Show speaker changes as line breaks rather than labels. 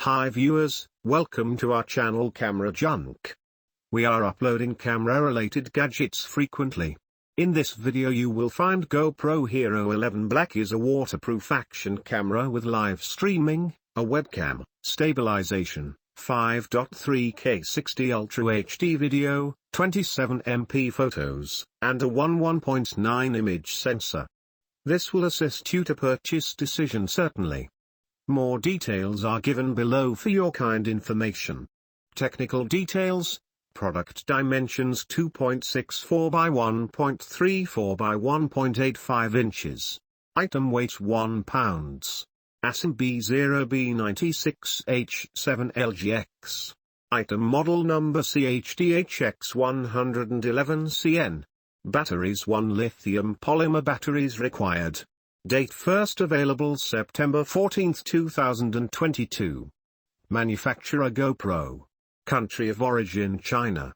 Hi viewers, welcome to our channel Camera JUNC. We are uploading camera-related gadgets frequently. In this video you will find GoPro HERO11 Black is a waterproof action camera with live streaming, a webcam, stabilization, 5.3K 60 Ultra HD video, 27MP photos, and a 1.9 image sensor. This will assist you to purchase decision certainly. More details are given below for your kind information. Technical details: product dimensions 2.64 by 1.34 by 1.85 inches. Item weight 1 pounds. ASIN B0B96H7LGX. Item model number CHDHX111CN. Batteries: 1 lithium polymer batteries required. Date first available September 14, 2022. Manufacturer GoPro. Country of origin China.